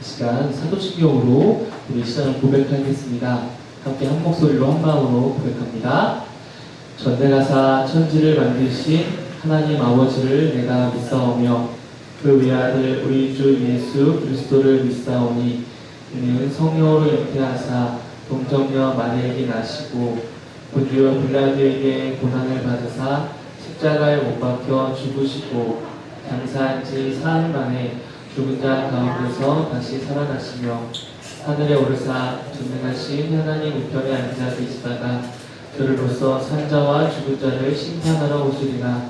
이 시간 사도신경으로 우리 시간을 고백하겠습니다. 함께 한 목소리로 한 마음으로 고백합니다. 전대가사 천지를 만드신 하나님 아버지를 내가 믿사오며 그 외아들 우리 주 예수 그리스도를 믿사오니 이는 성령으로 잉태하사 동정녀 마리아에게 나시고 본디오 빌라도에게 고난을 받으사 십자가에 못 박혀 죽으시고 장사한 지 사흘 만에 죽은 자 가운데서 다시 살아나시며 하늘에 오르사 전능하신 하나님 우편에 앉아 계시다가 그로써 산자와 죽은 자를 심판하러 오시리라.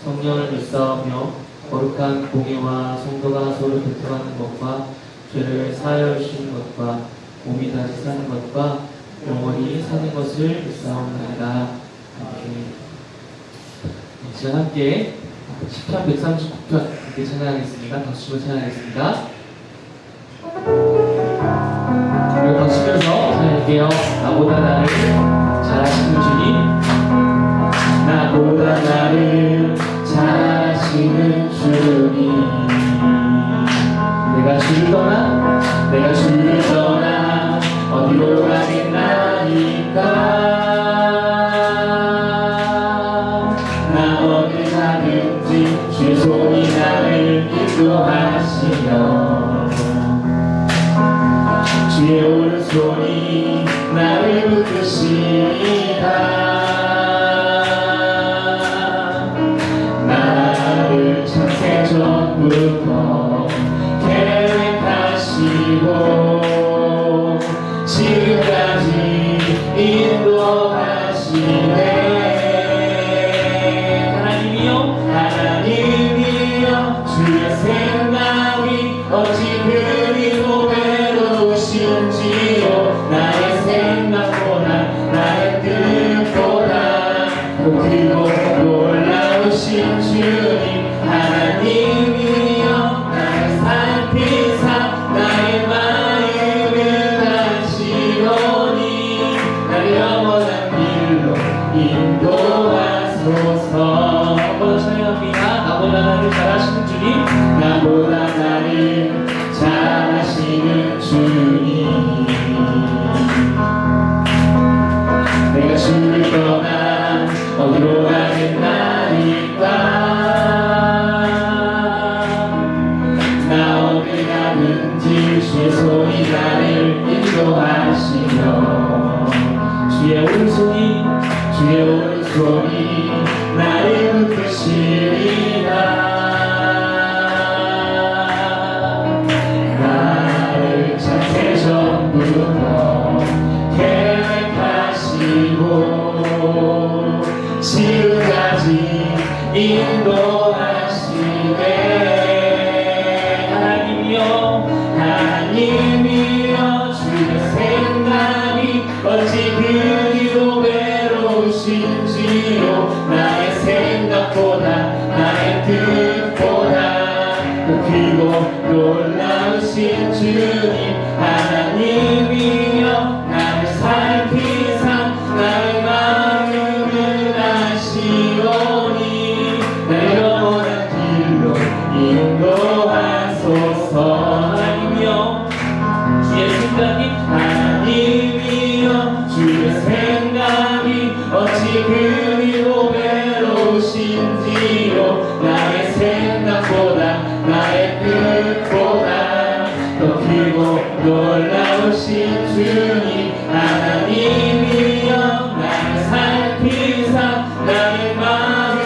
성령을 믿사오며 거룩한 공예와 성도가 서로 교통하는 것과 죄를 사하여 주시는 것과 몸이 다시 사는 것과 영원히 사는 것을 믿사옵나이다. 이제 함께 시편 139편 함께 찬양하겠습니다. 박수 치고 찬양하겠습니다. 그리고 박수 치면서 찬양할게요. 나보다 나를 잘하시는 주님, 나보다 나를 잘하시는 주님, 내가 주를 떠나 어디로 가겠나이까. 나 어딜 가든지 주의 손이 나를 인도하시며 주의 오른손이 나를 붙드시리다. 나를 창세 전부터 계획하시고 지금까지 인도하시네. 하나님이여 주의 생각이 어찌 그리고 외로우신지요. 나의 생각보다 나의 뜻보다 더 크고 놀라우신 주님, 하나님이여 나를 살피사 나의 마음을 다시오니 나를 영원한 길로 인도하소서. 한번 찬양합니다. 나보다 나를 잘하시는 주님, 나보다 나를 잘하시는 주님, 내가 주를 떠나 어디로 가겠나이까. 나 어디 가든지 주의 손이 나를 인도하시며 주의 오른손이 나를 붙드시리라. 나를 창세 전부터 계획하시고 지금까지 인도하시네. 하나님이여 주의 생각이 어찌 그리도 외로우신지요. 나의 생각보다 나의 뜻보다 더 크고 놀라우신 주님, 하나님이여 나를 살피사 나의 마음을 아시오니 나의 영원한 길로 인도하소서. 하나님이여 주의 생각이 어찌 그리고 외로우신지요. 나의 생각보다 나의 뜻보다 더 크고 놀라우신 주님, 하나님이여 나를 살피사 나의 마음을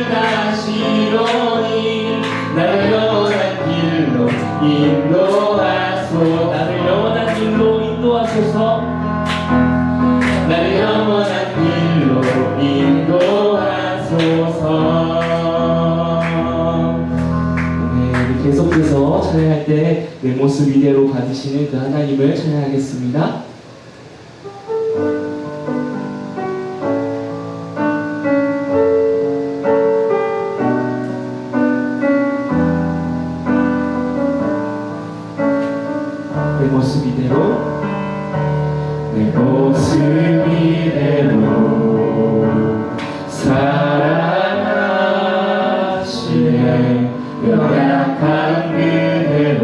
다시오니 나를 영원한 길로 인도하소서. 나를 영원한 길로 인도하소서. 나를 영원한 길로 인도하소서. 네, 계속해서 찬양할 때 내 모습 이대로 받으시는 그 하나님을 찬양하겠습니다. 내 모습 이대로 사랑하시네. 연약한 그대로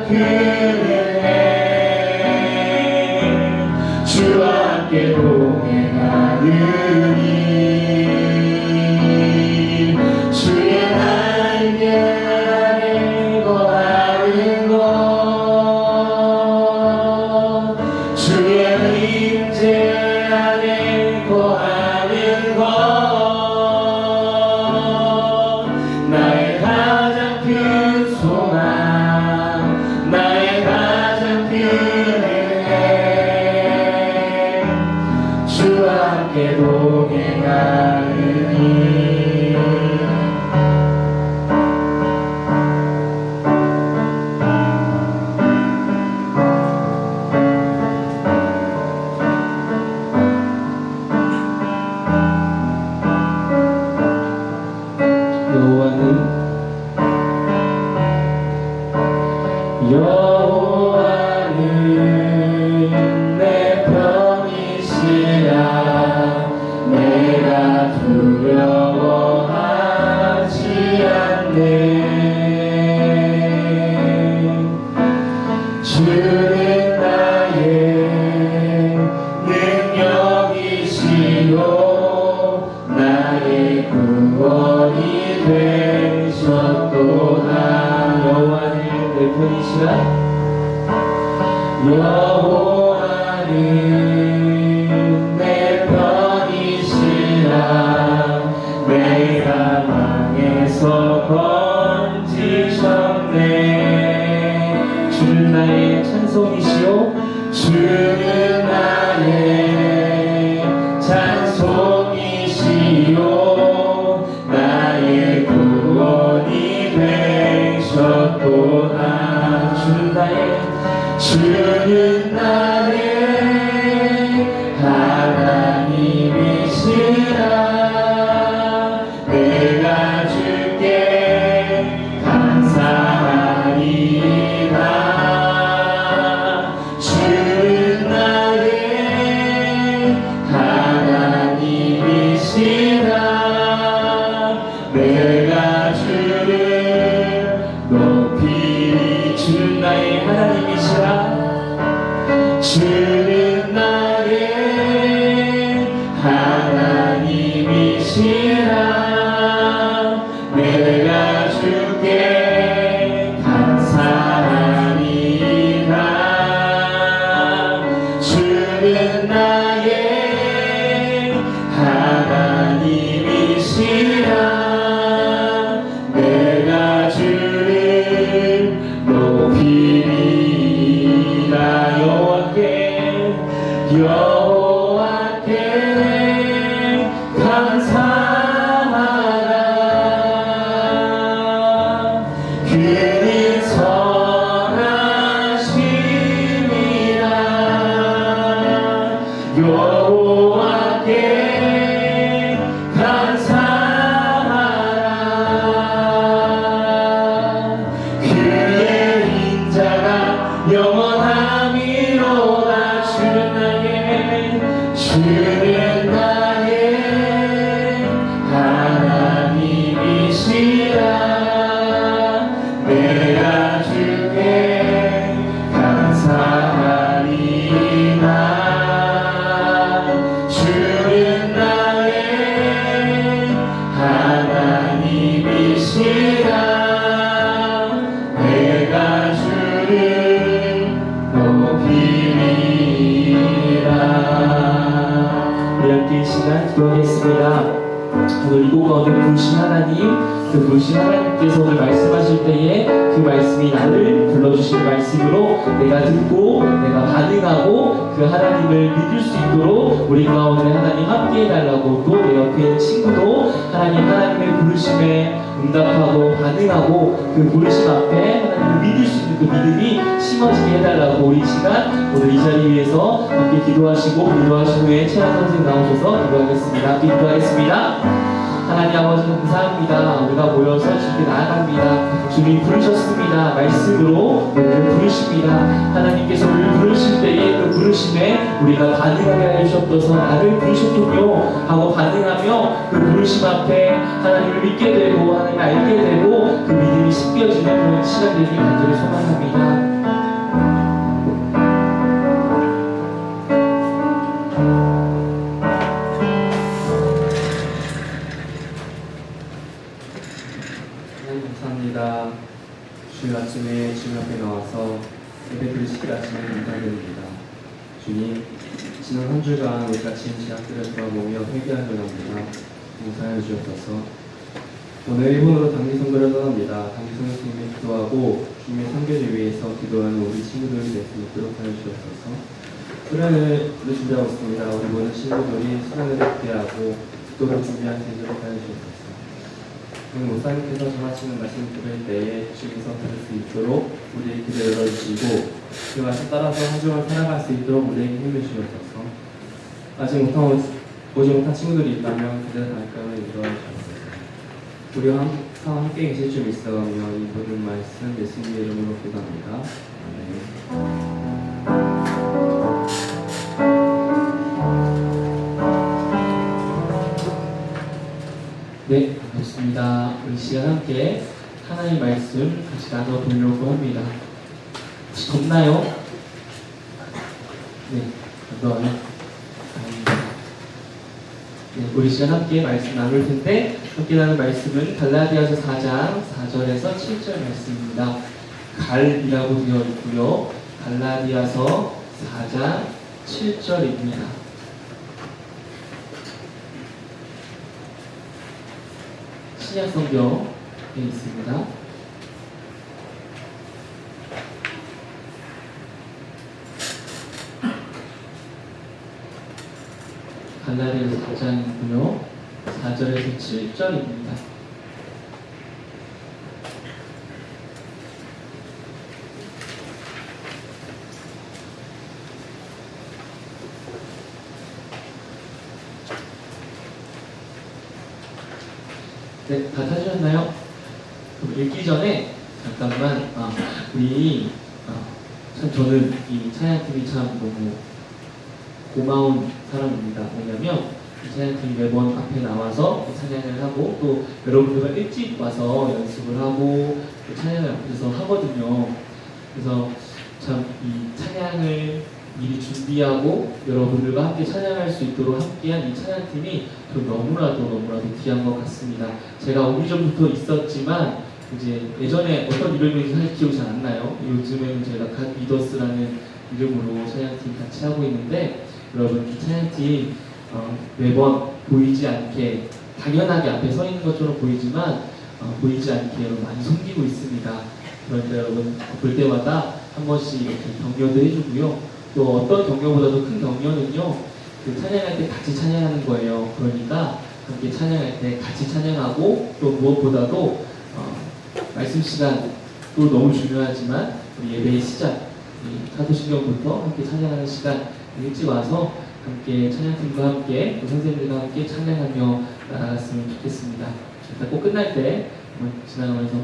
그는 주와 함께 동행하느니 주의 날개 아래 거하는 것 주의 임재 안에 거하는 것 나의 가장 큰 소망 나의 가장 큰 은혜 주와 함께 동행하느니 여호와는 내 편이시라 내가 두려워하지 않네 주는 나의 능력이시요 나의 구원이 되셨도다 여호와는 내 편이시라 여호와는 내 편이시라 내가 망에서 건지셨네 주는 나의 찬송이시요 주는 나의 찬송이시요 나의 구원이 되셨도다 주는 나의 하나님이시라 내가 주께 감사하리이다 주는 나의 하나님이시라 내가 주를 높이 주는 나의 하나님이시라 주는 나의 하나님이시라 내가 주께 감사하리이다 주는 나의 하나님이시라 내가 주를 높이리라 여호와께 감사하라 그는 선하심이라 여호와께 감사하라 그의 인자가 영원함이로다 주는 나의 하나님이시라 내가 주께 감사하리이다 주는 나의 하나님이시라 내가 주를 높이리라 함께 이 시간 기도하겠습니다. 오늘 이곳 가운데 부르신 하나님 그 부르신 하나님께서 오늘 말씀하실 때에 그 말씀이 나를 불러주신 말씀으로 내가 듣고 내가 반응하고 그 하나님을 믿을 수 있도록 우리 가운데 하나님 함께 해달라고 또 내 옆에 있는 친구도 하나님의 부르심에 응답하고 반응하고 그 부르심 앞에 하나님을 믿을 수 있는 그 믿음이 심어지게 해달라고 우리 시간 오늘 이 자리 위에서 함께 기도하시고 기도하신 후에 최한 선생님 나오셔서 기도하겠습니다. 기도하겠습니다. 하나님 아버지 감사합니다. 우리가 모여서 주께 나아갑니다. 주님 부르셨습니다. 말씀으로 우리를 부르십니다. 하나님께서 우리를 부르실 때에 그 부르심에 우리가 반응하게 하여 주셨어서 나를 부르셨군요 하고 반응하며 그 부르심 앞에 하나님을 믿게 되고 하나님을 알게 되고 그 믿음이 심겨지는 그런 시간 되길 간절히 소망합니다. 주님 앞에 나와서 예배 드리시길 아침에 감사드립니다. 주님, 지난 한 주간 우리 같이 제약들을 돌아보며 회개하려 합니다. 용서하여 주옵소서. 오늘 일본으로 단기 선교를 떠납니다. 단기 선교팀에 기도하고 주님의 선교를 위해서 기도하는 우리 친구들이 될 수 있도록 하여 주옵소서. 수련을 준비하고 있습니다. 우리 모든 친구들이 수련을 기대하고 기도를 준비할 수 있도록 하여 주옵소서. 오늘 목사님께서 전하시는 말씀 들을 때에 주께서 들을 수 있도록 우리의 귀를 열어주시고 그 말씀 따라서 한 주간 살아갈 수 있도록 우리에게 힘을 주옵소서. 아직 오지 못한 친구들이 있다면 그들의 발걸음을 인도하여 주옵소서. 우리와 항상 함께 계실 줄 믿사오며 이 모든 말씀 예수님의 이름으로 기도합니다. 아멘. 네, 반갑습니다. 우리 시간 함께 하나님의 말씀 같이 나눠보려고 합니다. 혹시 덥나요? 네, 더워요. 네, 우리 시간 함께 말씀 나눌 텐데 함께 나눌 말씀은 갈라디아서 4장 4절에서 7절 말씀입니다. 갈이라고 되어 있고요. 갈라디아서 4장 7절입니다. 신약 성경에 있습니다. 갈라디아서 4장이고요. 4절에서 7절입니다. 네, 다 찾으셨나요? 그럼 읽기 전에 잠깐만 참 저는 이 찬양팀이 참 너무 고마운 사람입니다. 왜냐면 이 찬양팀이 매번 앞에 나와서 찬양을 하고 또 여러분들과 일찍 와서 연습을 하고 또 찬양을 앞에서 하거든요. 그래서 참 이 찬양을 미리 준비하고 여러분들과 함께 찬양할 수 있도록 함께한 이 찬양팀이 저 너무나도 귀한 것 같습니다. 제가 오기 전부터 있었지만 이제 예전에 어떤 이름인지 사실 기억이 잘 안 나요. 요즘에는 저희가 갓 리더스라는 이름으로 찬양팀 같이 하고 있는데 여러분 이 찬양팀 매번 보이지 않게 당연하게 앞에 서 있는 것처럼 보이지만 보이지 않게 여러분 많이 섬기고 있습니다. 그런데 여러분 볼 때마다 한 번씩 이렇게 격려도 해주고요. 또 어떤 격려보다도 큰 격려는요, 그 찬양할 때 같이 찬양하는 거예요. 그러니까 함께 찬양할 때 같이 찬양하고 또 무엇보다도 말씀 시간도 너무 중요하지만 우리 예배의 시작, 사도신경부터 함께 찬양하는 시간 일찍 와서 함께 찬양팀과 함께 또 선생님들과 함께 찬양하며 나아갔으면 좋겠습니다. 일단 꼭 끝날 때 지나가면서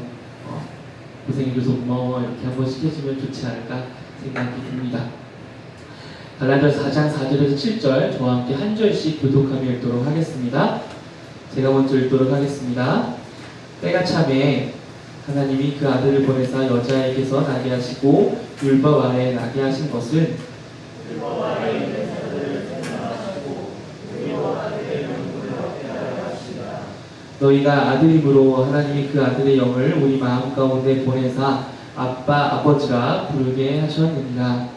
고생해줘서 고마워 이렇게 한 번씩 해주면 좋지 않을까 생각이 듭니다. 갈라디아서 4장 4절에서 7절 저와 함께 한 절씩 교독하며 읽도록 하겠습니다. 제가 먼저 읽도록 하겠습니다. 때가 차매 하나님이 그 아들을 보내사 여자에게서 나게 하시고 율법 아래 나게 하신 것은 너희가 아들임으로 하나님이 그 아들의 영을 우리 마음 가운데 보내사 아빠 아버지라 부르게 하셨느니라.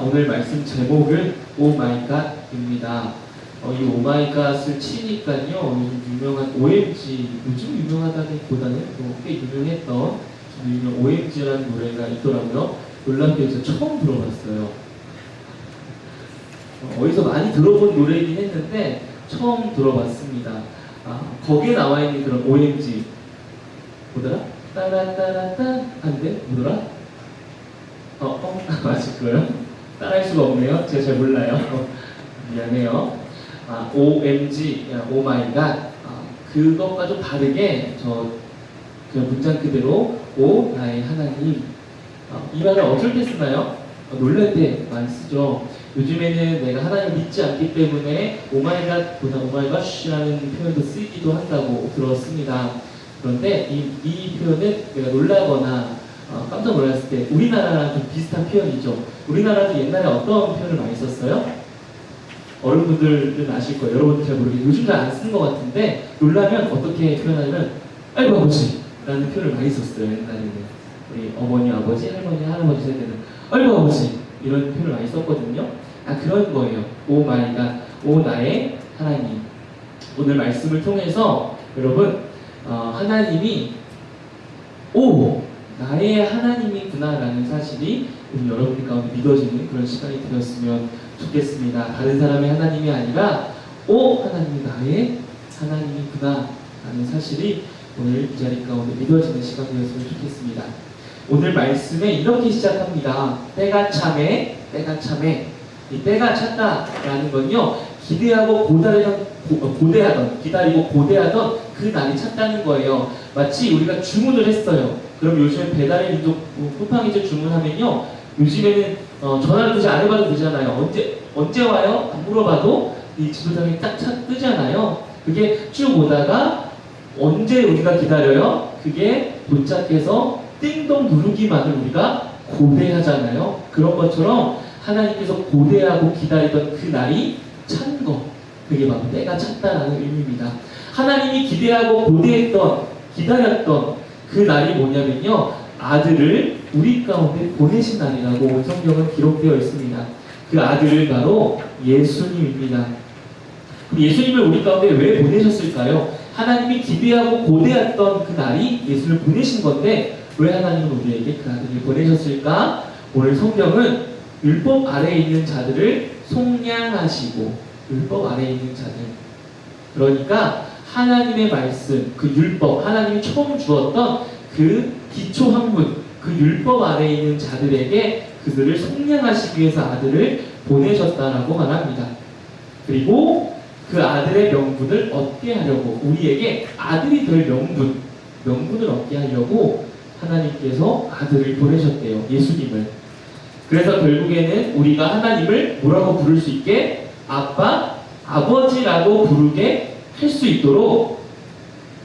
오늘 말씀 제목은 오마이갓입니다. 이 오마이갓을 치니까요, 유명한 OMG, 요즘 유명하다기보다는 꽤 유명했던 OMG라는 노래가 있더라고요. 놀랍게도 처음 들어봤어요. 어디서 많이 들어본 노래이긴 했는데 처음 들어봤습니다. 거기에 나와 있는 그런 OMG 뭐더라? 따라따라따 한데 뭐더라? 맞을 거예요? 따라할 수가 없네요. 제가 잘 몰라요. 미안해요. OMG, 오 마이 갓. 그것과 좀 다르게 그냥 문장 그대로 오 나의 하나님. 이 말을 어쩔 때 쓰나요? 놀랄 때 많이 쓰죠. 요즘에는 내가 하나님을 믿지 않기 때문에 오 마이 갓보다 오 마이 갓이라는 표현도 쓰기도 한다고 들었습니다. 그런데 이 표현은 내가 놀라거나 깜짝 놀랐을 때 우리나라랑 좀 비슷한 표현이죠. 우리나라도 옛날에 어떤 표현을 많이 썼어요? 어른분들은 아실 거예요. 여러분들 잘 모르겠는데 요즘 잘 안 쓰는 것 같은데 놀라면 어떻게 표현하냐면 아이고 아버지 라는 표현을 많이 썼어요. 옛날에는 우리 어머니, 아버지, 할머니, 할아버지 세대는 아이고 아버지 이런 표현을 많이 썼거든요. 아 그런 거예요. 오 마이가 오 나의 하나님. 오늘 말씀을 통해서 여러분 하나님이 오 나의 하나님이구나 라는 사실이 우리 여러분들 가운데 믿어지는 그런 시간이 되었으면 좋겠습니다. 다른 사람의 하나님이 아니라 오 하나님이 나의 하나님이구나 라는 사실이 오늘 이 자리 가운데 믿어지는 시간이 되었으면 좋겠습니다. 오늘 말씀에 이렇게 시작합니다. 때가 참에 이 때가 찼다라는 건요 기대하고 기다리고 고대하던 그 날이 찼다는 거예요. 마치 우리가 주문을 했어요. 그럼 요즘 배달의 민족 쿠팡이즈 주문하면요 요즘에는 전화를 굳이 안 해봐도 되잖아요. 언제 와요? 안 물어봐도 이 지도장이 딱 뜨잖아요. 그게 쭉 오다가 언제 우리가 기다려요? 그게 도착해서 띵동 누르기만을 우리가 고대하잖아요. 그런 것처럼 하나님께서 고대하고 기다리던 그 날이 찬 거, 그게 바로 때가 찼다라는 의미입니다. 하나님이 기대하고 고대했던, 기다렸던 그 날이 뭐냐면요 아들을 우리 가운데 보내신 날이라고 성경은 기록되어 있습니다. 그 아들은 바로 예수님입니다. 예수님을 우리 가운데 왜 보내셨을까요? 하나님이 기대하고 고대했던 그 날이 예수를 보내신 건데 왜 하나님은 우리에게 그 아들을 보내셨을까? 오늘 성경은 율법 아래에 있는 자들을 속량하시고 율법 아래에 있는 자들 그러니까 하나님의 말씀, 그 율법, 하나님이 처음 주었던 그 기초 학문, 그 율법 아래에 있는 자들에게 그들을 속량하시기 위해서 아들을 보내셨다라고 말합니다. 그리고 그 아들의 명분을 얻게 하려고 우리에게 아들이 될 명분을 얻게 하려고 하나님께서 아들을 보내셨대요. 예수님을. 그래서 결국에는 우리가 하나님을 뭐라고 부를 수 있게 아빠, 아버지라고 부르게 할 수 있도록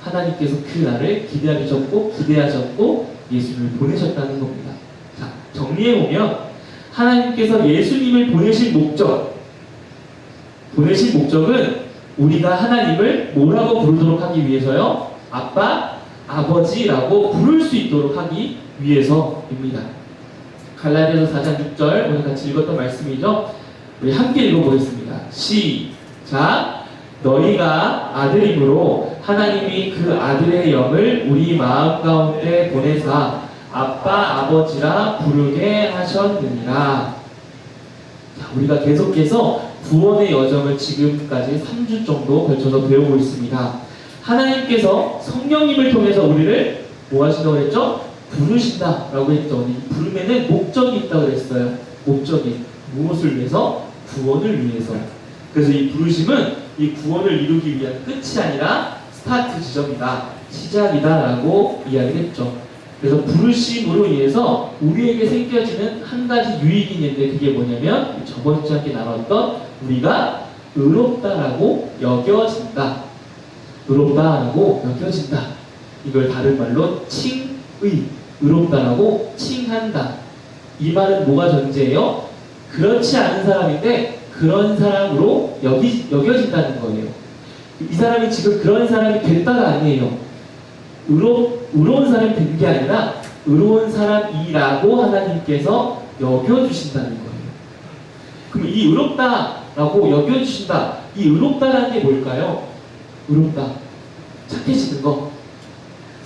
하나님께서 그 날을 기대하셨고 예수님을 보내셨다는 겁니다. 자, 정리해보면 하나님께서 예수님을 보내신 목적은 우리가 하나님을 뭐라고 부르도록 하기 위해서요? 아빠, 아버지라고 부를 수 있도록 하기 위해서입니다. 갈라디아서 4장 6절 오늘 같이 읽었던 말씀이죠. 우리 함께 읽어보겠습니다. 시작. 너희가 아들이므로 하나님이 그 아들의 영을 우리 마음 가운데 보내사 아빠 아버지라 부르게 하셨느니라. 자, 우리가 계속해서 구원의 여정을 지금까지 3주 정도 걸쳐서 배우고 있습니다. 하나님께서 성령님을 통해서 우리를 뭐 하신다고 했죠? 부르신다라고 했죠. 부름에는 목적이 있다고 그랬어요. 목적이 무엇을 위해서? 구원을 위해서. 그래서 이 부르심은 이 구원을 이루기 위한 끝이 아니라 스타트 지점이다, 시작이다라고 이야기를 했죠. 그래서 부르심으로 인해서 우리에게 생겨지는 한 가지 유익이 있는데 그게 뭐냐면 저번 주에 함께 나눴던 우리가 의롭다라고 여겨진다. 의롭다라고 여겨진다. 이걸 다른 말로 칭의, 의롭다라고 칭한다. 이 말은 뭐가 전제예요? 그렇지 않은 사람인데 그런 사람으로 여겨진다는 거예요. 이 사람이 지금 그런 사람이 됐다가 아니에요. 의로운 사람이 된 게 아니라 의로운 사람이라고 하나님께서 여겨주신다는 거예요. 그럼 이 의롭다라고 여겨주신다. 이 의롭다라는 게 뭘까요? 의롭다. 착해지는 거.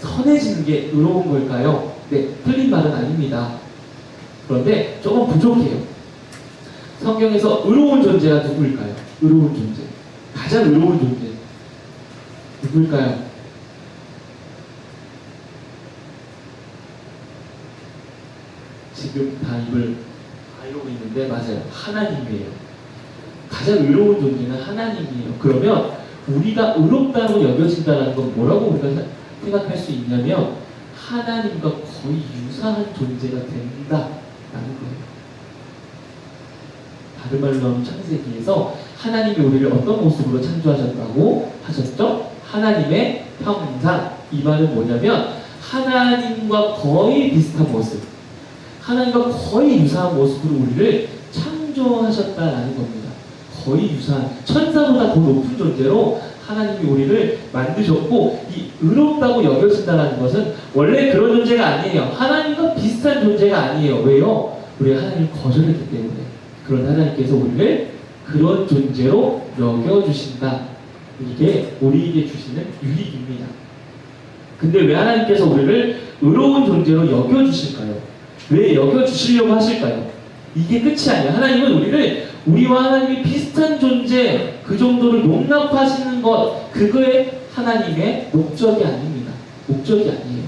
선해지는 게 의로운 걸까요? 네, 틀린 말은 아닙니다. 그런데 조금 부족해요. 성경에서 의로운 존재가 누구일까요? 의로운 존재. 가장 의로운 존재. 누구일까요? 지금 다 입을 알고 있는데 맞아요. 하나님이에요. 가장 의로운 존재는 하나님이에요. 그러면 우리가 의롭다고 여겨진다는 건 뭐라고 우리가 생각할 수 있냐면 하나님과 거의 유사한 존재가 된다라는 거예요. 다른 말로 하면 창세기에서 하나님이 우리를 어떤 모습으로 창조하셨다고 하셨죠? 하나님의 형상. 이 말은 뭐냐면 하나님과 거의 비슷한 모습. 하나님과 거의 유사한 모습으로 우리를 창조하셨다라는 겁니다. 거의 유사한, 천사보다 더 높은 존재로 하나님이 우리를 만드셨고, 이 의롭다고 여겨진다는 것은 원래 그런 존재가 아니에요. 하나님과 비슷한 존재가 아니에요. 왜요? 우리가 하나님을 거절했기 때문에. 그런 하나님께서 우리를 그런 존재로 여겨주신다. 이게 우리에게 주시는 유익입니다. 근데 왜 하나님께서 우리를 의로운 존재로 여겨주실까요? 왜 여겨주시려고 하실까요? 이게 끝이 아니에요. 하나님은 우리를 우리와 하나님이 비슷한 존재, 그 정도를 용납하시는 것, 그거에 하나님의 목적이 아닙니다. 목적이 아니에요.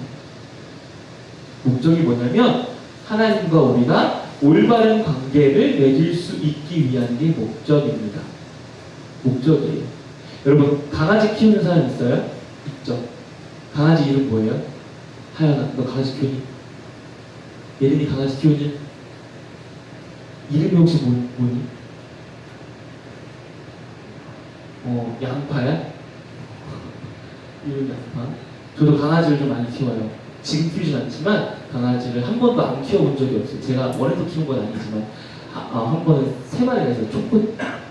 목적이 뭐냐면 하나님과 우리가 올바른 관계를 맺을 수 있기 위한 게 목적입니다. 목적이에요. 여러분, 강아지 키우는 사람 있어요? 있죠. 강아지 이름 뭐예요? 하연아, 너 강아지 키우니? 예린이 강아지 키우니? 이름이 혹시 뭐니? 양파야? 이름 양파? 저도 강아지를 좀 많이 키워요. 지금 키우진 않지만 강아지를 한 번도 안 키워본 적이 없어요. 제가 원래도 키운 건 아니지만 한 번은 3마리가 있어요.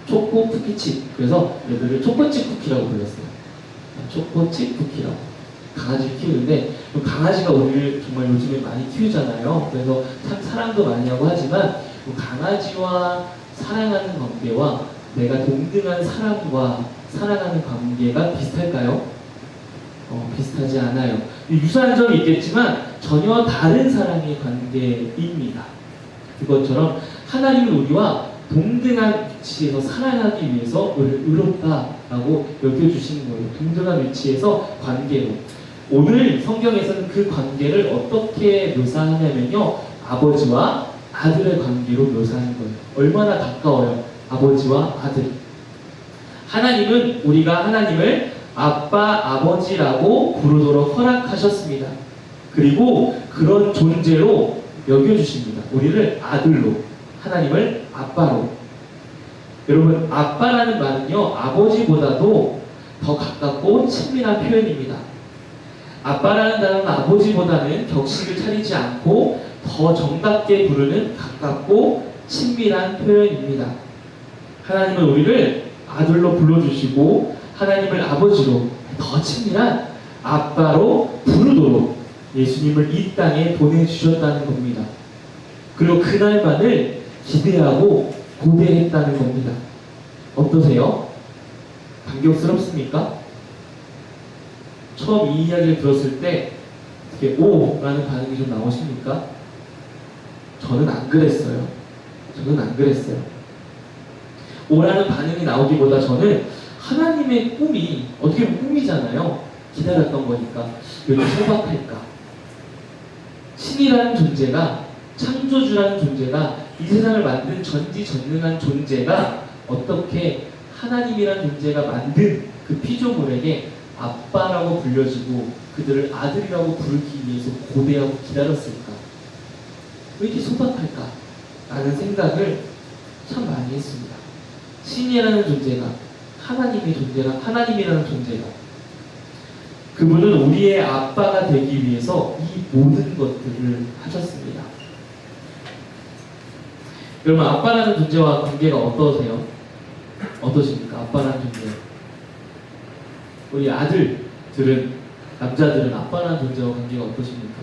초코 쿠키칩. 그래서 얘들을 초코칩 쿠키라고 불렀어요. 초코칩 쿠키라고. 강아지를 키우는데 강아지가 우리를 정말 요즘에 많이 키우잖아요. 그래서 참 사랑도 많이 하고 하지만 강아지와 사랑하는 관계와 내가 동등한 사람과 사랑하는 관계가 비슷할까요? 비슷하지 않아요. 유사한 점이 있겠지만 전혀 다른 사랑의 관계입니다. 그것처럼 하나님은 우리와 동등한 위치에서 사랑하기 위해서 우리를 의롭다라고 여겨주시는 거예요. 동등한 위치에서 관계로. 오늘 성경에서는 그 관계를 어떻게 묘사하냐면요, 아버지와 아들의 관계로 묘사하는 거예요. 얼마나 가까워요, 아버지와 아들. 하나님은 우리가 하나님을 아빠, 아버지라고 부르도록 허락하셨습니다. 그리고 그런 존재로 여겨주십니다. 우리를 아들로, 하나님을 아빠로. 여러분, 아빠라는 말은요, 아버지보다도 더 가깝고 친밀한 표현입니다. 아빠라는 단어는 아버지보다는 격식을 차리지 않고 더 정답게 부르는 가깝고 친밀한 표현입니다. 하나님은 우리를 아들로 불러주시고 하나님을 아버지로 더 친밀한 아빠로 부르도록 예수님을 이 땅에 보내주셨다는 겁니다. 그리고 그날만을 기대하고 고대했다는 겁니다. 어떠세요? 감격스럽습니까? 처음 이 이야기를 들었을 때 어떻게 오라는 반응이 좀 나오십니까? 저는 안 그랬어요. 오라는 반응이 나오기보다 저는 하나님의 꿈이, 어떻게 보면 꿈이잖아요. 기다렸던 거니까 왜 소박할까? 신이라는 존재가, 창조주라는 존재가, 이 세상을 만든 전지전능한 존재가 어떻게 하나님이라는 존재가 만든 그 피조물에게 아빠라고 불려지고 그들을 아들이라고 부르기 위해서 고대하고 기다렸을까? 왜 이렇게 소박할까? 라는 생각을 참 많이 했습니다. 신이라는 존재가, 하나님이라는 존재가, 그분은 우리의 아빠가 되기 위해서 이 모든 것들을 하셨습니다. 여러분, 아빠라는 존재와 관계가 어떠세요? 어떠십니까? 아빠라는 존재. 우리 아들들은, 남자들은 아빠라는 존재와 관계가 어떠십니까?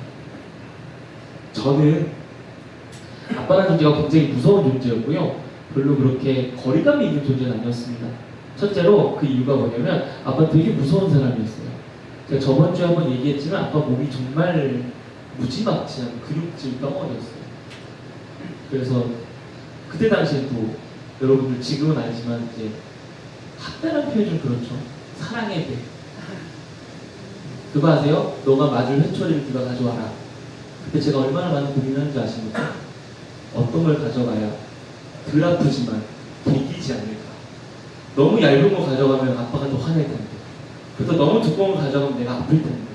저는 아빠라는 존재가 굉장히 무서운 존재였고요. 별로 그렇게 거리감이 있는 존재는 아니었습니다. 첫째로 그 이유가 뭐냐면 아빠는 되게 무서운 사람이었어요. 제가 저번 주에 한번 얘기했지만 아빠 몸이 정말 무지막지한 근육질 덩어리였어요. 그래서 그때 당시에도 여러분들 지금은 알지만 이제 학대라는 표현이 좀 그렇죠. 사랑의 배. 그거 아세요? 너가 맞을 회초리를 네가 가져와라. 그때 제가 얼마나 많은 고민을 하는지 아십니까? 어떤 걸 가져가야 덜 아프지만 개기지 않을까. 너무 얇은 거 가져가면 아빠가 더 화낼 텐데, 그것도 너무 두꺼운 거 가져가면 내가 아플 텐데.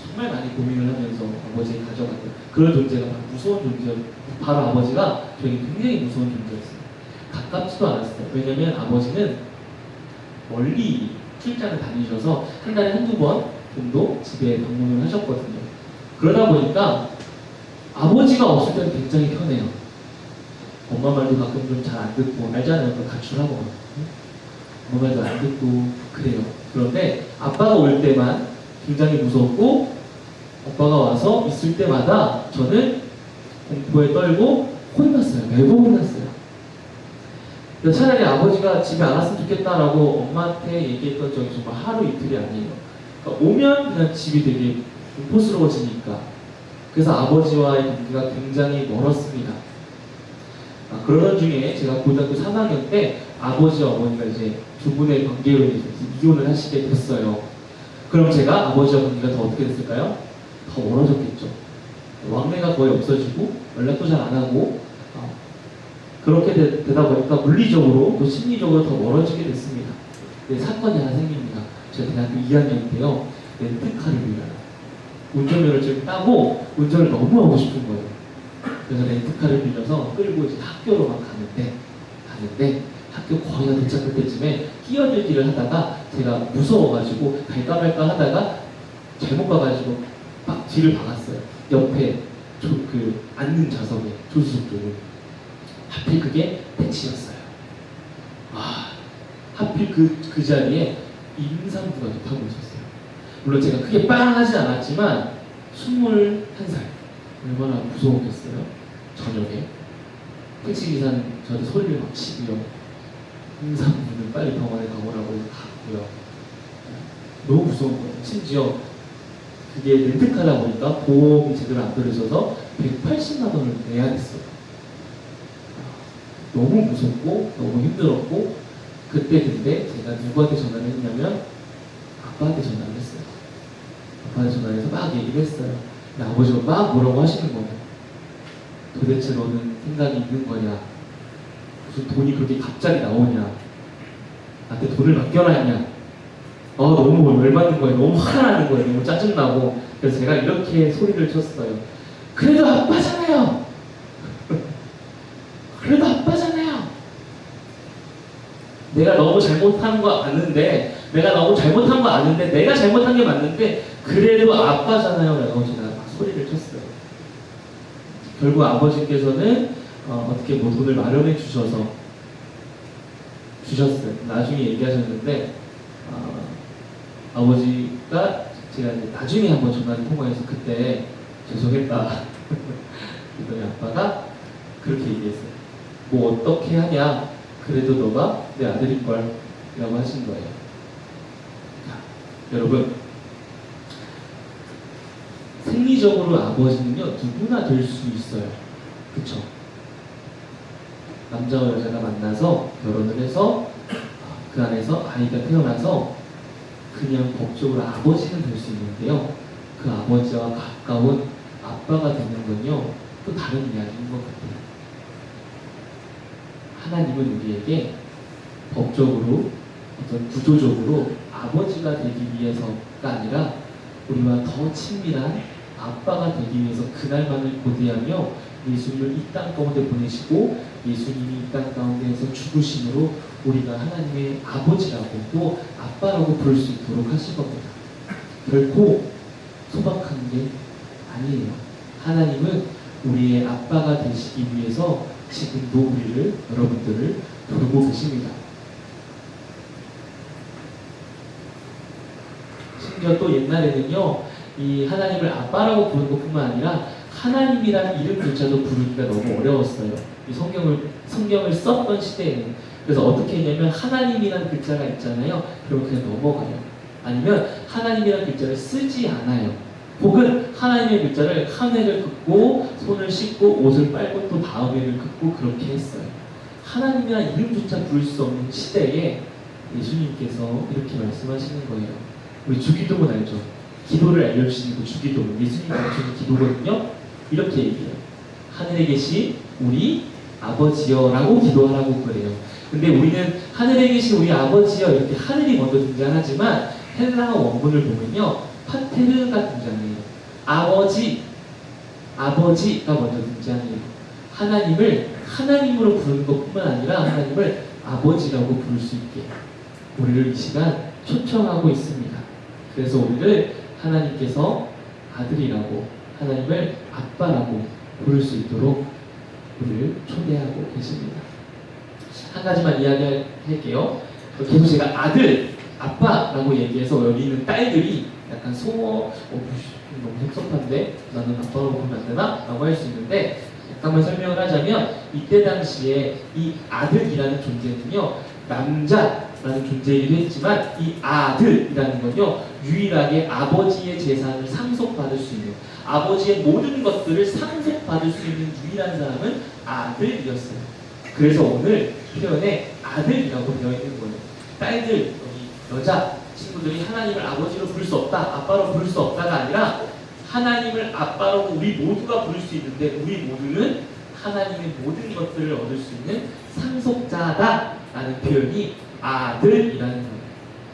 정말 많이 고민을 하면서 아버지가 가져갔던 그런 존재가 무서운 존재였어요. 바로 아버지가 저에게 굉장히 무서운 존재였어요. 가깝지도 않았어요. 왜냐면 아버지는 멀리 출장을 다니셔서 한 달에 한두 번 정도 집에 방문을 하셨거든요. 그러다 보니까 아버지가 없을 때는 굉장히 편해요. 엄마 말도 가끔 좀 잘 안 듣고, 알잖아요. 또 가출하고. 응? 엄마 말도 안 듣고, 그래요. 그런데 아빠가 올 때만 굉장히 무섭고, 아빠가 와서 있을 때마다 저는 공포에 떨고 혼났어요. 매번 혼났어요. 그래서 차라리 아버지가 집에 안 왔으면 좋겠다라고 엄마한테 얘기했던 적이 정말 하루 이틀이 아니에요. 그러니까 오면 그냥 집이 되게 공포스러워지니까. 그래서 아버지와의 관계가 굉장히 멀었습니다. 그러던 중에 제가 고등학교 3학년 때 아버지와 어머니가 이제 두 분의 관계로 인해서 이혼을 하시게 됐어요. 그럼 제가 아버지와 관계가 더 어떻게 됐을까요? 더 멀어졌겠죠. 왕래가 거의 없어지고 연락도 잘 안 하고 그렇게 되다 보니까 물리적으로 또 심리적으로 더 멀어지게 됐습니다. 네, 사건이 하나 생깁니다. 제가 대학교 2학년 때요. 렌트카를 빌려요. 운전면허증을 따고 운전을 너무 하고 싶은 거예요. 그래서 렌트카를 빌려서 끌고 이제 학교로만 가는데 학교 거의 다 도착할 때쯤에 끼어들기를 하다가 제가 무서워가지고 갈까 말까 하다가 잘못 가가지고 막 뒤를 박았어요. 옆에 앉는 좌석에 조수석 쪽에. 하필 그게 택시였어요. 하필 그 자리에 임산부가 타고 있었어요. 물론 제가 크게 빵 하진 않았지만 21살. 얼마나 무서웠겠어요. 저녁에 택시기사는 저한테 소리를 막 치고요. 임산부는 빨리 병원에 가보라고 해서 갔고요. 너무 무서운 거예요. 심지어 그게 렌트카다 보니까 보험이 제대로 안 들어져서 180만 원을 내야 됐어요. 너무 무섭고 너무 힘들었고 그때 근데 제가 누구한테 전화를 했냐면 아빠한테 전화를 했어요. 아빠한테 전화해서 막 얘기를 했어요. 근데 아버지가 막 뭐라고 하시는 거예요. 도대체 너는 생각이 있는 거냐? 무슨 돈이 그렇게 갑자기 나오냐? 나한테 돈을 맡겨놨냐? 너무 열받는 거예요. 너무 화가 나는 거예요. 너무 짜증나고. 그래서 제가 이렇게 소리를 쳤어요. 그래도 아빠잖아요. 그래도 아빠잖아요. 내가 너무 잘못한 거 아는데 내가 잘못한 게 맞는데 그래도 아빠잖아요. 라고 제가 막 소리를 쳤어요. 결국 아버지께서는 어떻게 뭐 돈을 마련해 주셨어요. 나중에 얘기하셨는데 아버지가 제가 이제 나중에 한번 전화를 통화해서 그때 죄송했다. 그랬더니 아빠가 그렇게 얘기했어요. 뭐 어떻게 하냐? 그래도 너가 내 아들일걸 라고 하신 거예요. 자, 여러분 생리적으로 아버지는요 누구나 될 수 있어요. 그쵸? 남자와 여자가 만나서 결혼을 해서 그 안에서 아이가 태어나서 그냥 법적으로 아버지는 될 수 있는데요. 그 아버지와 가까운 아빠가 되는 건요 또 다른 이야기인 것 같아요. 하나님은 우리에게 법적으로 어떤 구조적으로 아버지가 되기 위해서가 아니라 우리와 더 친밀한 아빠가 되기 위해서 그날만을 고대하며 예수님을 이 땅 가운데 보내시고 예수님이 이 땅 가운데에서 죽으심으로 우리가 하나님의 아버지라고 또 아빠라고 부를 수 있도록 하실 겁니다. 결코 소박한 게 아니에요. 하나님은 우리의 아빠가 되시기 위해서 지금도 여러분들을 부르고 계십니다. 심지어 또 옛날에는요, 이 하나님을 아빠라고 부르는 것뿐만 아니라 하나님이라는 이름조차도 부르기가 너무 어려웠어요. 이 성경을 썼던 시대에는. 그래서 어떻게 했냐면 하나님이라는 글자가 있잖아요. 그럼 그냥 넘어가요. 아니면 하나님이라는 글자를 쓰지 않아요. 혹은 하나님의 글자를 한 해를 긋고 손을 씻고 옷을 빨고 또 다음 해를 긋고 그렇게 했어요. 하나님이라는 이름조차 부를 수 없는 시대에 예수님께서 이렇게 말씀하시는 거예요. 우리 주기도문 알죠? 기도를 알려주시는 그 주기도문, 예수님이 가르쳐준 기도거든요. 이렇게 얘기해요. 하늘에 계신 우리 아버지여 라고 기도하라고 그래요. 근데 우리는 하늘에 계신 우리 아버지여 이렇게 하늘이 먼저 등장하지만 헬라어 원문을 보면요 파테르가 등장해요. 아버지가 먼저 등장해요. 하나님을 하나님으로 부르는 것뿐만 아니라 하나님을 아버지라고 부를 수 있게 우리를 이 시간 초청하고 있습니다. 그래서 우리를 하나님께서 아들이라고 하나님을 아빠라고 부를 수 있도록 우리를 초대하고 계십니다. 한 가지만 이야기할게요. 계속 제가 아들, 아빠라고 얘기해서 여기 있는 딸들이 약간 너무 섭섭한데 나는 아빠라고 부르면 안 되나? 라고 할 수 있는데 잠깐만 설명을 하자면 이때 당시에 이 아들이라는 존재는요 남자라는 존재이기도 했지만 이 아들이라는 건요 유일하게 아버지의 재산을 상속받을 수 있는 아버지의 모든 것들을 상속받을 수 있는 유일한 사람은 아들이었어요. 그래서 오늘 표현에 아들이라고 되어 있는 거예요. 딸들, 여기 여자 친구들이 하나님을 아버지로 부를 수 없다, 아빠로 부를 수 없다가 아니라 하나님을 아빠로 우리 모두가 부를 수 있는데 우리 모두는 하나님의 모든 것들을 얻을 수 있는 상속자다라는 표현이 아들이라는 거예요.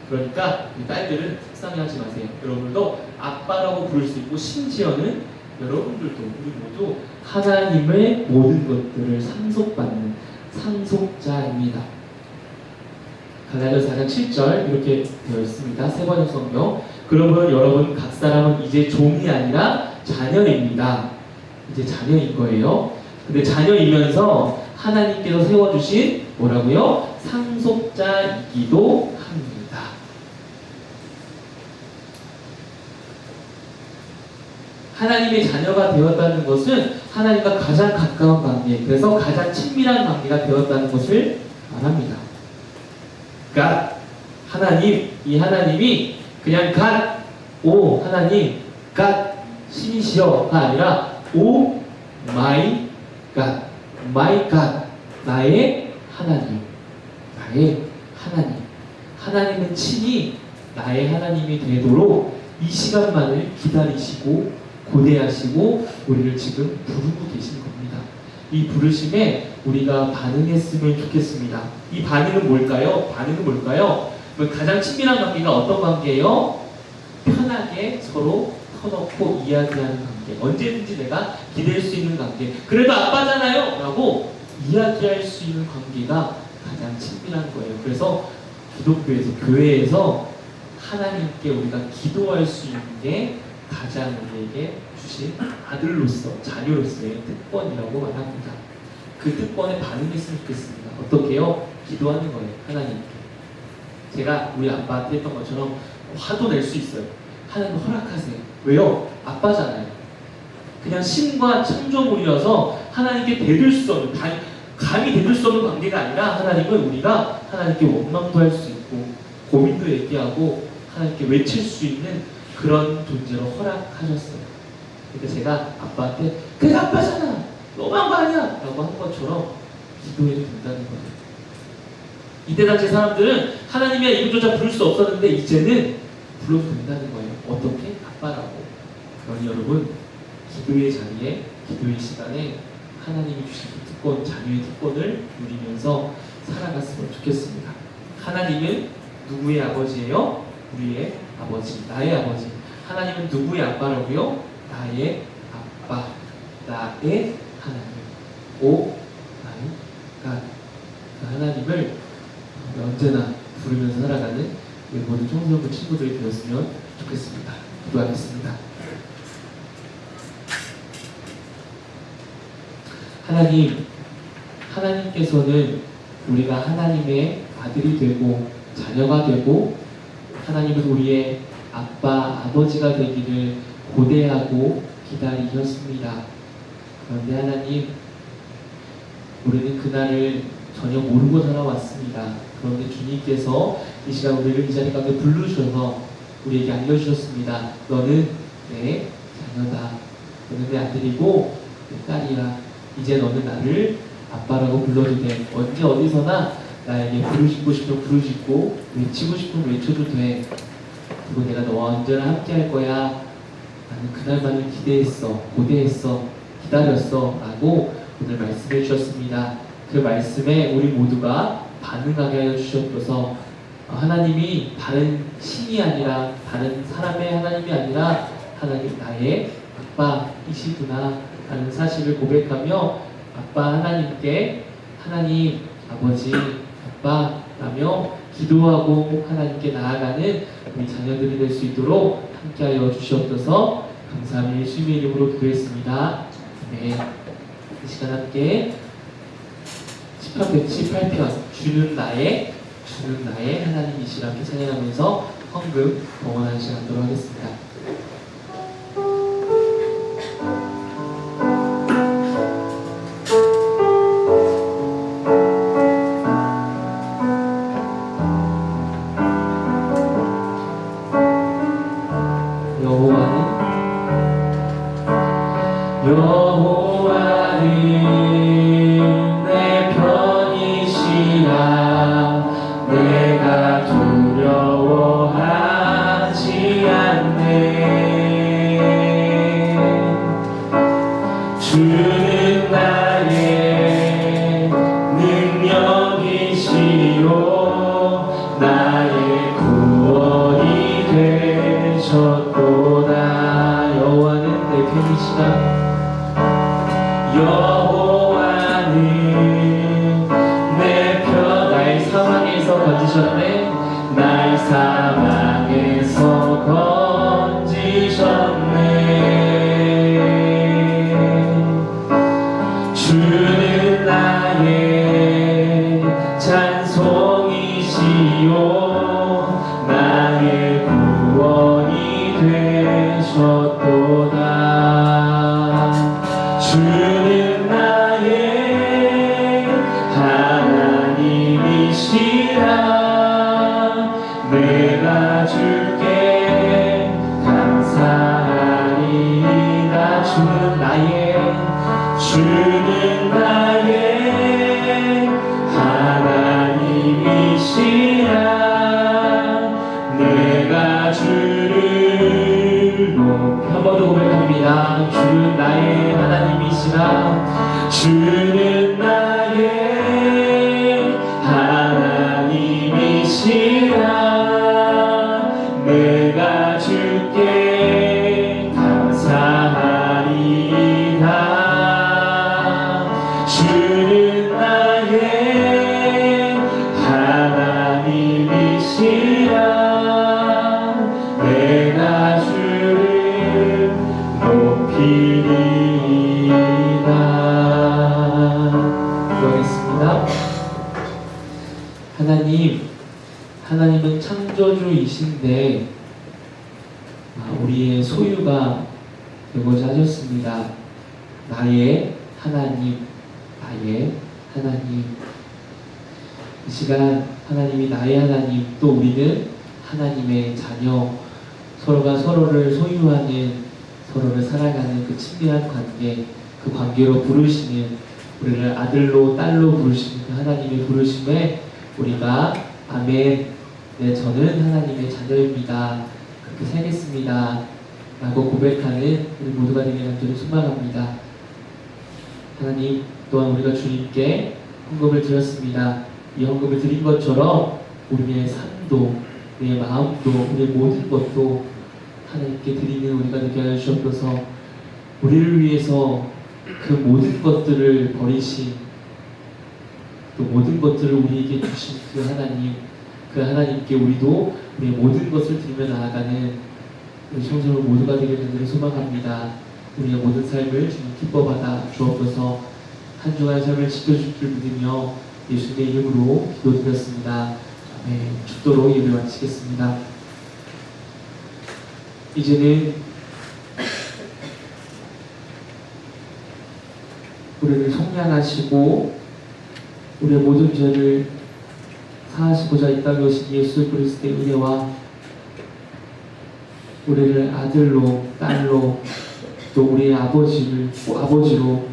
그러니까 이 딸들은 속상해하지 마세요. 여러분도 아빠라고 부를 수 있고 심지어는 여러분들도 우리 모두 하나님의 모든 것들을 상속받는 상속자입니다. 갈라디아서 4장 7절 이렇게 되어 있습니다. 세 번역 성경. 그러므로 여러분 각 사람은 이제 종이 아니라 자녀입니다. 이제 자녀인 거예요. 근데 자녀이면서 하나님께서 세워주신 뭐라고요? 상속자이기도 합니다. 하나님의 자녀가 되었다는 것은 하나님과 가장 가까운 관계, 그래서 가장 친밀한 관계가 되었다는 것을 말합니다. God, 하나님, 이 하나님이 그냥 God, 오 하나님, God, 신이시여가 아니라 오 my God, my God, 나의 하나님, 나의 하나님. 하나님은 친히 나의 하나님이 되도록 이 시간만을 기다리시고 고대하시고 우리를 지금 부르고 계신 겁니다. 이 부르심에 우리가 반응했으면 좋겠습니다. 이 반응은 뭘까요? 반응은 뭘까요? 가장 친밀한 관계가 어떤 관계예요? 편하게 서로 터놓고 이야기하는 관계. 언제든지 내가 기댈 수 있는 관계. 그래도 아빠잖아요! 라고 이야기할 수 있는 관계가 가장 친밀한 거예요. 그래서 기독교에서, 교회에서 하나님께 우리가 기도할 수 있는 게 가장 우리에게 주신 아들로서, 자녀로서의 특권이라고 말합니다. 그 특권에 반응했으면 좋겠습니다. 어떻게요? 기도하는 거예요. 하나님께. 제가 우리 아빠한테 했던 것처럼 화도 낼 수 있어요. 하나님 허락하세요. 왜요? 아빠잖아요. 그냥 신과 창조물이어서 하나님께 대들 수 없는, 감히 대들 수 없는 관계가 아니라 하나님은 우리가 하나님께 원망도 할 수 있고 고민도 얘기하고 하나님께 외칠 수 있는 그런 존재로 허락하셨어요. 그러니까 제가 아빠한테 그래 아빠잖아! 너무한 거 아니야! 라고 한 것처럼 기도해도 된다는 거예요. 이때 당시 사람들은 하나님이야 이름조차 부를 수 없었는데 이제는 불러도 된다는 거예요. 어떻게? 아빠라고. 그러니 여러분 기도의 자리에 기도의 시간에 하나님이 주신 그 특권, 자녀의 특권을 누리면서 살아갔으면 좋겠습니다. 하나님은 누구의 아버지예요? 우리의 아버지, 나의 아버지. 하나님은 누구의 아빠라고요? 나의 아빠, 나의 하나님. 오, 나의 갓. 그 하나님을 언제나 부르면서 살아가는 우리 모든 청소년부 친구들이 되었으면 좋겠습니다. 기도하겠습니다. 하나님, 하나님께서는 우리가 하나님의 아들이 되고 자녀가 되고 하나님은 우리의 아빠, 아버지가 되기를 고대하고 기다리셨습니다. 그런데 하나님, 우리는 그날을 전혀 모르고 살아왔습니다. 그런데 주님께서 이 시간 우리를 이 자리 가운데 부르셔서 우리에게 알려주셨습니다. 너는 내 자녀다. 너는 내 아들이고 내 딸이야. 이제 너는 나를 아빠라고 불러도 돼. 언제 어디서나 나에게 부르시고 싶으면 부르시고 외치고 싶으면 외쳐도 돼. 그리고 내가 너와 언제나 함께 할 거야. 나는 그날만을 기대했어. 고대했어. 기다렸어. 라고 오늘 말씀해 주셨습니다. 그 말씀에 우리 모두가 반응하게 하여 주셨어서 하나님이 다른 신이 아니라 다른 사람의 하나님이 아니라 하나님 나의 아빠이시구나 하는 사실을 고백하며 아빠 하나님께 하나님 아버지 아빠라며 기도하고 하나님께 나아가는 우리 자녀들이 될 수 있도록 함께하여 주시옵소서. 감사합니다. 예수님의 이름으로 기도했습니다. 아멘. 네. 이 시간 함께 118편 주는 나의 하나님이시라 함께 찬양하면서 헌금 봉헌하는 시간 갖도록 하겠습니다. 여호와는 내 편이시라 내가 두려워하지 않네. 주는 나의 능력이시요 나의 구원이 되셨도다. 여호와는 내 편이시라 여호와는 내 편 나의 사망에서 건지셨네. 나의 사망에서 건지셨네. 주는 나의 찬송이시요 나의 구원이 되셨도다. 주는 나의 하나님이시라 내가 주께 감사하리이다. 주는 나의 하나님이시라 내가 주를 높이 한 번 더 고백합니다. 주는 나의 하나님이시라 주는 나의 하나님이시라 내가 주께 감사하리이다. 주는 나의 하나님이시라 내가 주를 높이리이다. 기도하겠습니다. 하나님은 창조주이신데 우리의 소유가 되고자 하셨습니다. 나의 하나님. 이 시간 하나님이 나의 하나님, 또 우리는 하나님의 자녀, 서로가 서로를 소유하는, 서로를 사랑하는 그 친밀한 관계, 그 관계로 부르시는, 우리를 아들로 딸로 부르시는 그 하나님의 부르심에 우리가 아멘, 네, 저는 하나님의 자녀입니다, 그렇게 살겠습니다 라고 고백하는 우리 모두가 되기를 간절히 소망합니다. 하나님, 또한 우리가 주님께 헌금을 드렸습니다. 이 헌금을 드린 것처럼 우리의 삶도, 우리의 마음도, 우리의 모든 것도 하나님께 드리는 우리가 되게 하여 주옵소서. 우리를 위해서 그 모든 것들을 버리신, 또 모든 것들을 우리에게 주신 그 하나님께 우리도 우리의 모든 것을 드리며 나아가는 우리 성도들 모두가 되기를 간절히 소망합니다. 우리의 모든 삶을 주님 기뻐받아 주옵소서. 한 주간의 삶을 지켜줄 줄 믿으며 예수님의 이름으로 기도드렸습니다. 아멘. 축도로 예배 마치겠습니다. 이제는 우리를 속량하시고 우리의 모든 죄를 사하시고자 이 땅에 오신 예수 그리스도의 은혜와 우리를 아들로 딸로 또 우리의 아버지로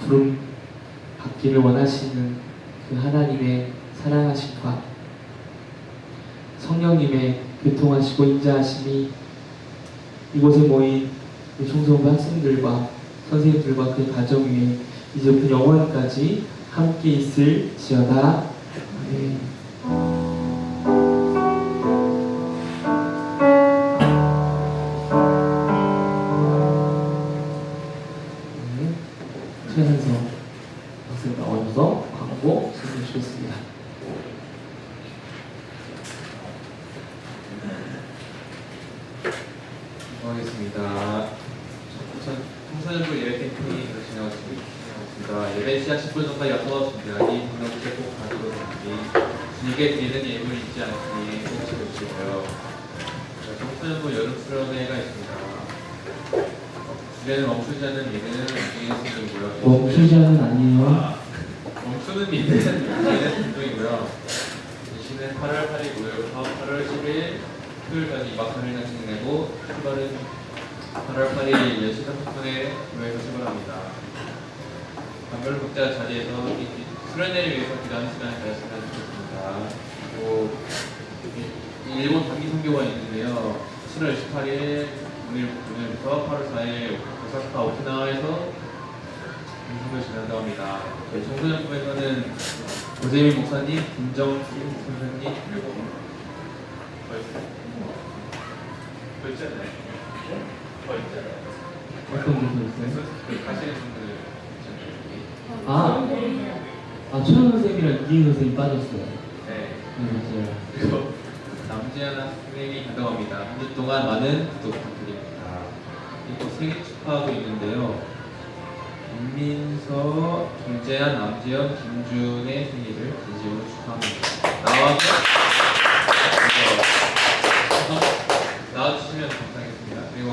부름 받기를 원하시는 그 하나님의 사랑하심과 성령님의 교통하시고 인자하심이 이곳에 모인 총성부 학생들과 선생님들과 그 가정 위에 이제부터 영원까지 함께 있을지어다. 아멘. 최한서 박사님 나오셔서 광고 설명해 주겠습니다. 하겠습니다. 첫 이제 시작 10분 전까지 앞서 준비하니 분명히 꼭 가지고든지 주님께 드리는 예물을 잊지 않으니 꼭 지켜주시고요. 청소년부 여름 수련회가 있습니다. 주제는 멈추지 않는 믿음 운동이고요. 멈추지 않은 아니에요. 멈추는 믿음 운동이고요. 대신은 8월 8일이고요. 8월 10일 토요일까지 2박 3일간 진행되고 출발은 8월 8일 10시 30분에 교회에서 출발합니다. 감별 국자 자리에서 수련회를 위해서 기도하는 시간을 가졌으면 좋겠습니다. 그리고 일본 단기 선교가 있는데요. 7월 18일 오늘부터 8월 4일 오사카 오키나와에서 선교를 진행한다고 합니다. 청소년부에서는 오재민 목사님, 김정수 선생님 그리고 더 있잖아요. 어떤 분도 있어요? 가시는 분들 최현 선생님이랑 이인 선생님 빠졌어요. 네. 맞아요. 그리고 남지현 학생이 간다고합니다. 한 주 동안 많은 구독 부탁드립니다. 그리고 생일 축하하고 있는데요. 김민서, 김재한, 남지현, 김준의 생일을 진심으로 축하합니다. 나와주시면 감사하겠습니다. 그리고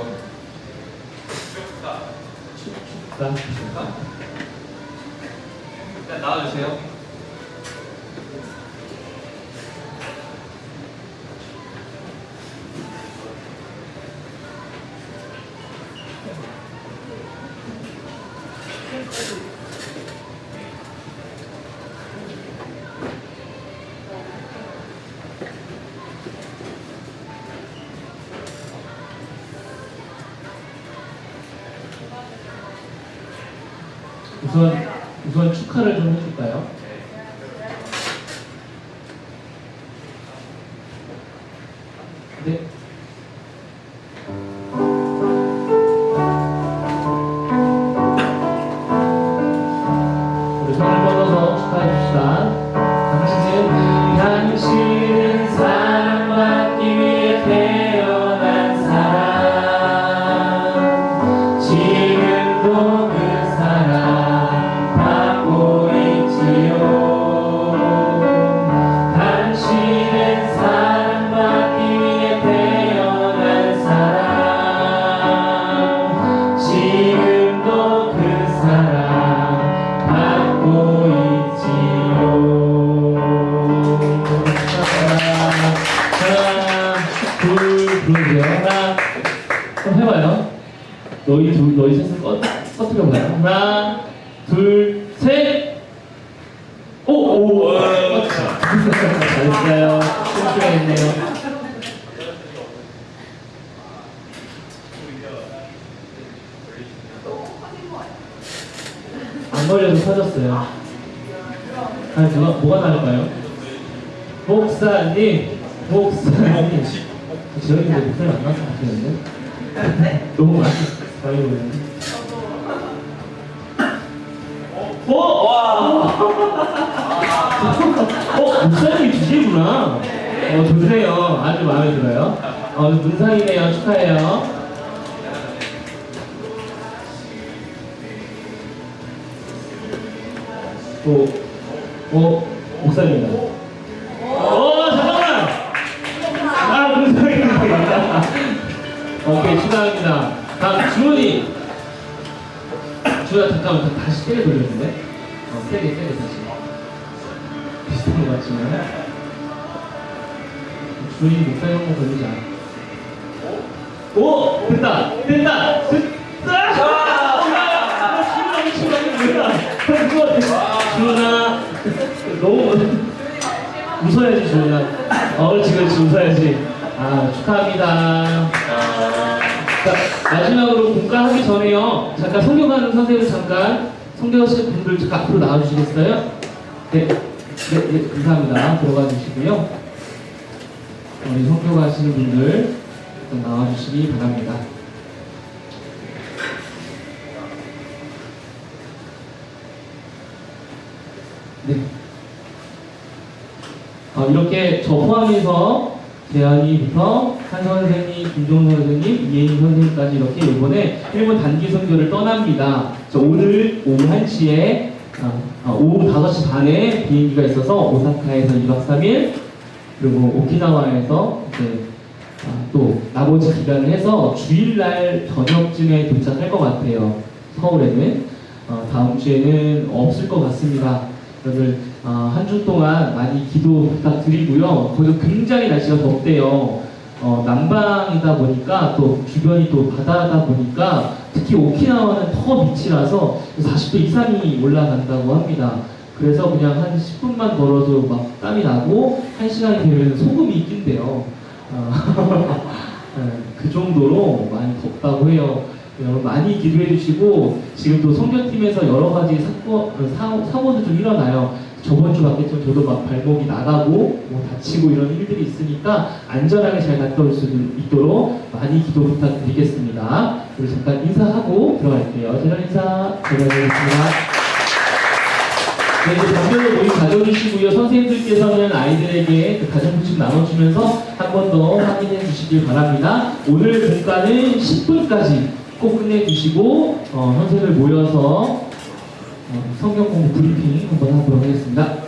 축하? 일단 나와주세요. 우선 축하를 좀 해줄까요? 네. 우리 손을 뻗어서 축하해 줍시다. 당신은 사랑받기 위해 태어난 사람. 지금도 그 사랑 받고 있지요. 당신은 사랑받기 위해 태어난 사람. 지금도 그 사랑 받고 있지요. 하나, 둘, 부르세요. 하나, 그럼 해봐요. 너희 셋을 꺼뜨려봐요. 하나, 둘, 셋! 오! 잘했어요. 실수했네요. 안 걸려도 터졌어요. 뭐가 나을까요? 목사님! 저희인데 목사님 안 나왔으면 좋겠는데? 너무 많이 바이오는. 목사님이 주시구나. 좋네요. 아주 마음에 들어요. 문상이네요. 축하해요. 목사님이다. 잠깐만! 문상입니다. 오케이, 축하합니다. 다음, 주원이. 주원아, 잠깐만, 다시 세게 돌렸는데? 세게 다시. 비슷한 것 같지만. 주원이 목사님 한번 걸리지 않아. 됐다! 주원아, 너무 웃어야지, 주원아. 그렇지, 웃어야지. 축하합니다. 자, 마지막으로 공과하기 전에요. 잠깐 성경하는 선생님 성경하실 분들 잠깐 앞으로 나와주시겠어요? 네, 감사합니다. 들어가 주시고요. 우리 성경하시는 분들 일단 나와주시기 바랍니다. 네. 이렇게 저 포함해서 재환이부터 한선 선생님, 김종선 선생님, 이혜인 선생님까지 이렇게 이번에 일본 단기 선교를 떠납니다. 오늘 오후 1시에 오후 5시 반에 비행기가 있어서 오사카에서 2박 3일, 그리고 오키나와에서 이제 또 나머지 기간을 해서 주일날 저녁쯤에 도착할 것 같아요. 서울에는 다음 주에는 없을 것 같습니다. 여러분 한 주 동안 많이 기도 부탁드리고요. 거기서 굉장히 날씨가 덥대요. 남방이다 보니까 또 주변이 또 바다다 보니까 특히 오키나와는 더 밑이라서 40도 이상이 올라간다고 합니다. 그래서 그냥 한 10분만 걸어도 막 땀이 나고 1시간이 되면 소금이 낀대요. 그 정도로 많이 덥다고 해요. 여러분 많이 기도해 주시고, 지금 또 성교팀에서 여러 가지 사고도 좀 일어나요. 저번 주 같겠지만 저도 막 발목이 나가고 뭐 다치고 이런 일들이 있으니까 안전하게 잘 갔다 올 수 있도록 많이 기도 부탁드리겠습니다. 우리 잠깐 인사하고 들어갈게요. 제가 인사 드리겠습니다. 네, 이제 답변을 모두 가져주시고요. 선생님들께서는 아이들에게 그 가정부식 나눠주면서 한 번 더 확인해 주시길 바랍니다. 오늘 공과는 10분까지 꼭 끝내주시고 선생님들 모여서 성경 공부 브리핑 한번 하도록 하겠습니다.